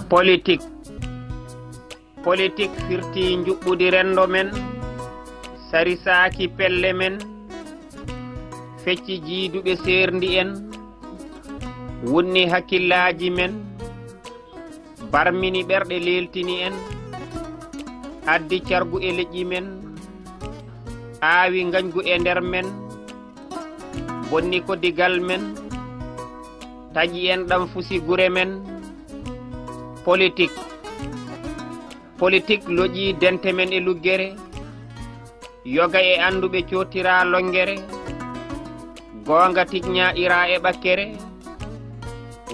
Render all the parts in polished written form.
politique firti juɓɓudi rendo men sarisaki pelle men fecci jiiduɓe serndi en wonni hakkillaji men barmini ɓerɗe leltini en addi cargu e leƴƴi men aawi gañgu e nder men bonni ko digal men taƴi en ɗam fusi gure men politique loƴi dente men e luggere yoga e anduɓe cotira longere gonga tiƴña ira e ɓakkere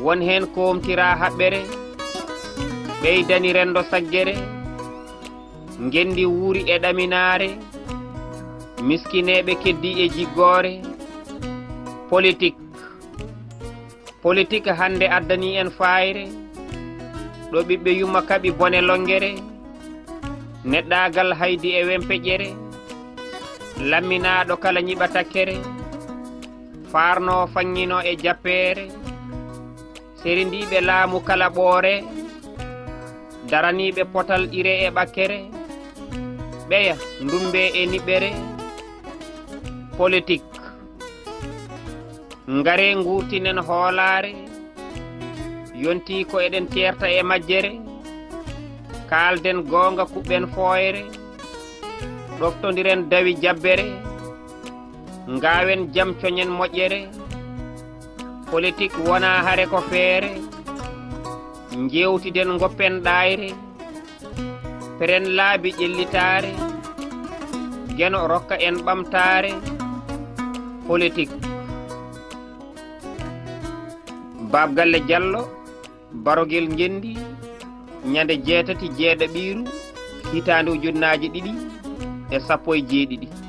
won hen komtira haɓɓere ɓeydani rendo saggere gendi wuuri e ɗaminare miskineɓe keddi e jiggore politique hande addani en fayre ɗo ɓiɓɓe yumma kaɓi bone longere neɗɗagal haydi e wempeƴere lamminaɗo kala ñiɓa takkere farno fangino e jappere serindiɓe laamu kala ɓoore daraniɓe potal ire e ɓakkere ɓeya ndumbe e niɓɓere politique ngare ngurtinen hoolare yonti ko eɗen certa e majjere kalden gonga kuɓɓen foyre ɗoftodiren dawi jabbere ngawen jam coñen moƴƴere politique wona hare ko feere jewtiden goppen ɗayre peren laabi ƴellitare geno rokka en ɓamtare politique Babgalle Diallo Barogel Ngendi ñande 6 jeeɗiɗiru hitande ujunnaje 2 e 17